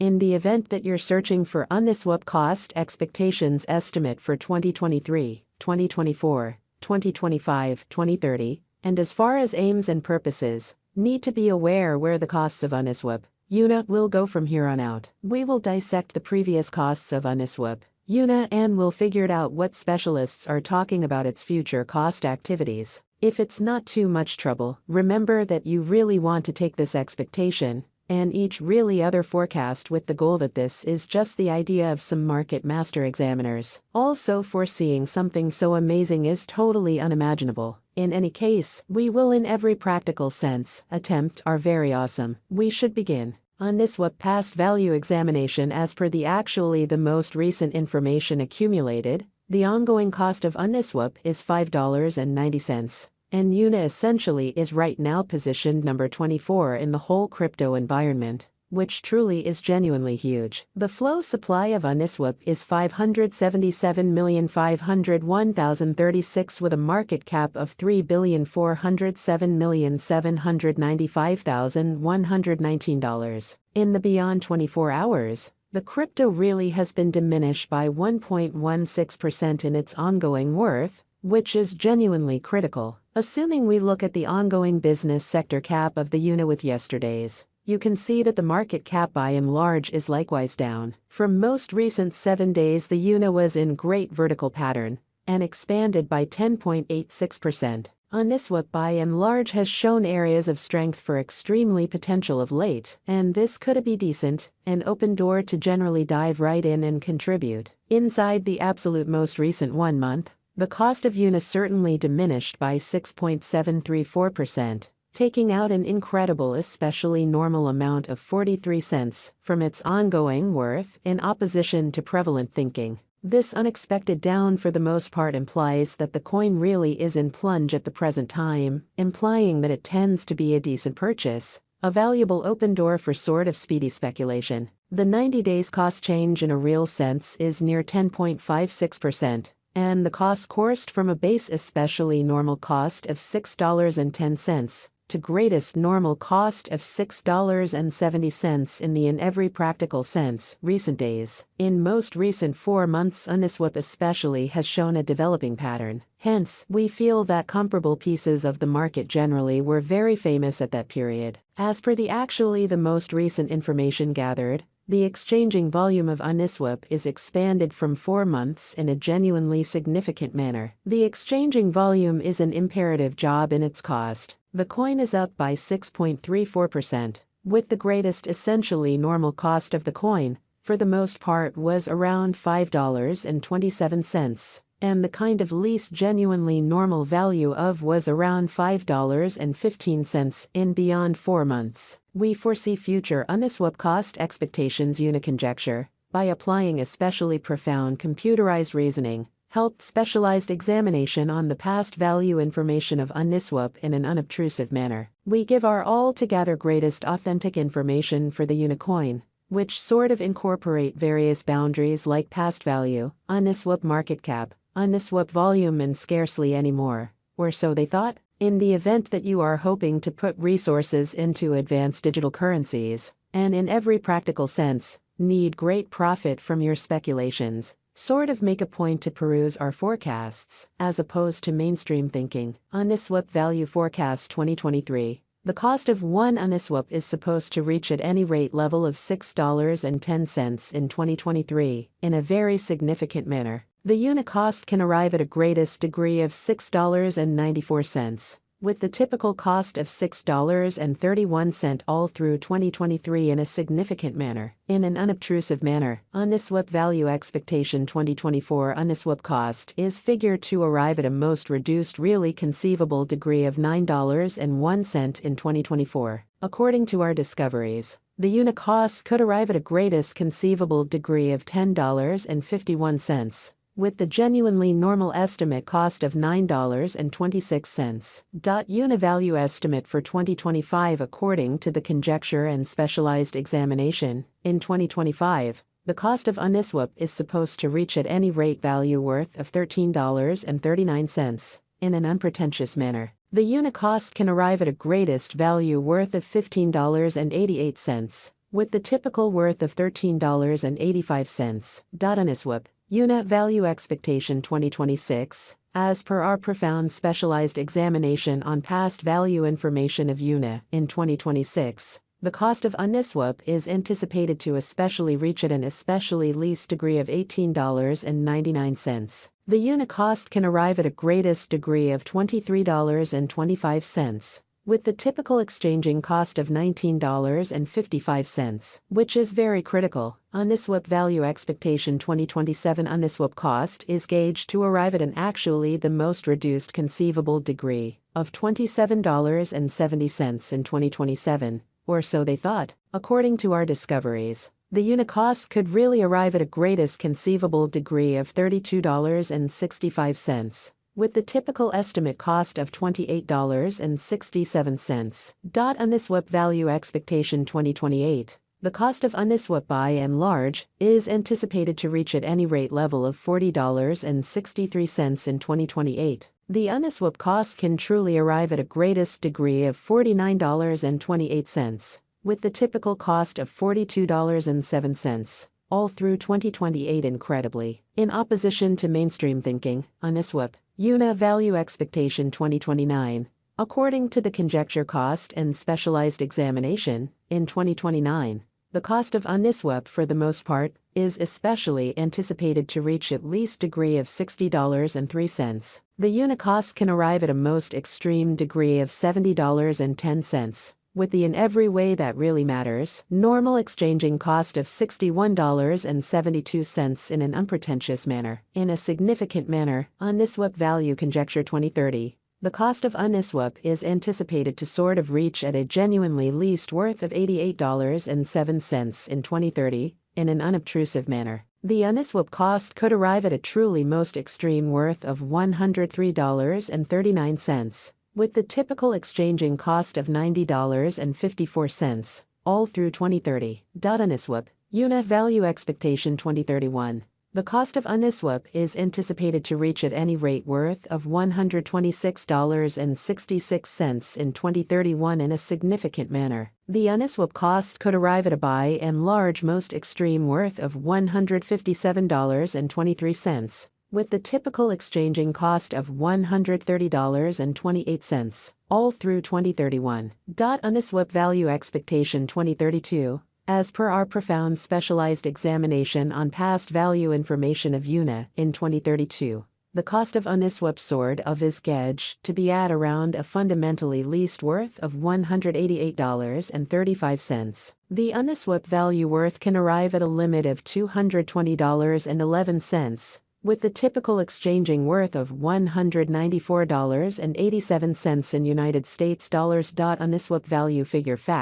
In the event that you're searching for UNISWAP cost expectations estimate for 2023, 2024, 2025, 2030, and as far as aims and purposes, need to be aware where the costs of UNISWAP, UNA will go from here on out. We will dissect the previous costs of UNISWAP, UNA, and we'll figure out what specialists are talking about its future cost activities. If it's not too much trouble, remember that you really want to take this expectation and each really other forecast with the goal that this is just the idea of some market master examiners. Also, foreseeing something so amazing is totally unimaginable. In any case, we will in every practical sense attempt our very awesome. We should begin. UNISWAP past value examination. As per the most recent information accumulated, the ongoing cost of UNISWAP is $5.90. And UNA essentially is right now positioned number 24 in the whole crypto environment, which truly is genuinely huge. The flow supply of UNISWAP is 577,501,036 with a market cap of $3,407,795,119. In the beyond 24 hours, the crypto really has been diminished by 1.16% in its ongoing worth, which is genuinely critical. Assuming we look at the ongoing business sector cap of the UNA with yesterday's, you can see that the market cap by and large is likewise down. From most recent 7 days, the UNA was in great vertical pattern and expanded by 10.86%. UNISWAP by and large has shown areas of strength for extremely potential of late, and this could be decent, an open door to generally dive right in and contribute. Inside the absolute most recent 1 month, the cost of UNA certainly diminished by 6.734%, taking out an incredible especially normal amount of 43 cents from its ongoing worth in opposition to prevalent thinking. This unexpected down for the most part implies that the coin really is in plunge at the present time, implying that it tends to be a decent purchase, a valuable open door for sort of speedy speculation. The 90 days cost change in a real sense is near 10.56%. And the cost coursed from a base especially normal cost of $6.10 to greatest normal cost of $6.70 in every practical sense recent days. In most recent 4 months, UNISWAP especially has shown a developing pattern. Hence, we feel that comparable pieces of the market generally were very famous at that period. As per the most recent information gathered, the exchanging volume of UNISWAP is expanded from 4 months in a genuinely significant manner. The exchanging volume is an imperative job in its cost. The coin is up by 6.34%, with the greatest essentially normal cost of the coin, for the most part, was around $5.27, and the kind of least genuinely normal value of was around $5.15 in beyond 4 months. We foresee future UNISWAP cost expectations. UNA conjecture, by applying especially profound computerized reasoning, helped specialized examination on the past value information of UNISWAP in an unobtrusive manner. We give our altogether greatest authentic information for the UNA coin, which sort of incorporate various boundaries like past value, UNISWAP market cap, UNISWAP volume, and scarcely any more, or so they thought. In the event that you are hoping to put resources into advanced digital currencies, and in every practical sense, need great profit from your speculations, sort of make a point to peruse our forecasts, as opposed to mainstream thinking. UNISWAP Value Forecast 2023. The cost of one UNISWAP is supposed to reach at any rate level of $6.10 in 2023, in a very significant manner. The UNA cost can arrive at a greatest degree of $6.94, with the typical cost of $6.31 all through 2023 in a significant manner. In an unobtrusive manner, UNISWAP Value Expectation 2024 UNISWAP cost is figured to arrive at a most reduced really conceivable degree of $9.01 in 2024. According to our discoveries, the UNA cost could arrive at a greatest conceivable degree of $10.51, with the genuinely normal estimate cost of $9.26. UNA value estimate for 2025 according to the conjecture and specialized examination. In 2025, the cost of UNISWAP is supposed to reach at any rate value worth of $13.39, in an unpretentious manner. The UNA cost can arrive at a greatest value worth of $15.88, with the typical worth of $13.85. UNISWAP, Unit Value Expectation 2026. As per our profound specialized examination on past value information of UNA in 2026, the cost of UNISWAP is anticipated to especially reach at an especially least degree of $18.99. The unit cost can arrive at a greatest degree of $23.25, with the typical exchanging cost of $19.55, which is very critical. UNISWAP Value Expectation 2027 UNISWAP cost is gauged to arrive at an actually the most reduced conceivable degree of $27.70 in 2027, or so they thought. According to our discoveries, the unit cost could really arrive at a greatest conceivable degree of $32.65, with the typical estimate cost of $28.67. UNISWAP Value Expectation 2028. The cost of UNISWAP by and large is anticipated to reach at any rate level of $40.63 in 2028. The UNISWAP cost can truly arrive at a greatest degree of $49.28, with the typical cost of $42.07. All through 2028 incredibly. In opposition to mainstream thinking, UNISWAP, UNA Value Expectation 2029. According to the conjecture cost and specialized examination, in 2029, the cost of UNISWAP for the most part is especially anticipated to reach at least degree of $60.03. The unit cost can arrive at a most extreme degree of $70.10. With the in every way that really matters, normal exchanging cost of $61.72 in an unpretentious manner. In a significant manner, UNISWAP Value Conjecture 2030. The cost of UNISWAP is anticipated to sort of reach at a genuinely least worth of $88.07 in 2030, in an unobtrusive manner. The UNISWAP cost could arrive at a truly most extreme worth of $103.39. With the typical exchanging cost of $90.54, all through 2030. UNISWAP, UNA Value Expectation 2031. The cost of UNISWAP is anticipated to reach at any rate worth of $126.66 in 2031 in a significant manner. The UNISWAP cost could arrive at a by and large most extreme worth of $157.23. With the typical exchanging cost of $130.28, all through 2031. UNISWAP Value Expectation 2032. As per our profound specialized examination on past value information of UNA in 2032, the cost of UNISWAP soared of is gauged to be at around a fundamentally least worth of $188.35. The UNISWAP value worth can arrive at a limit of $220.11, with the typical exchanging worth of $194.87 in United States dollars. UNISWAP value figure fact.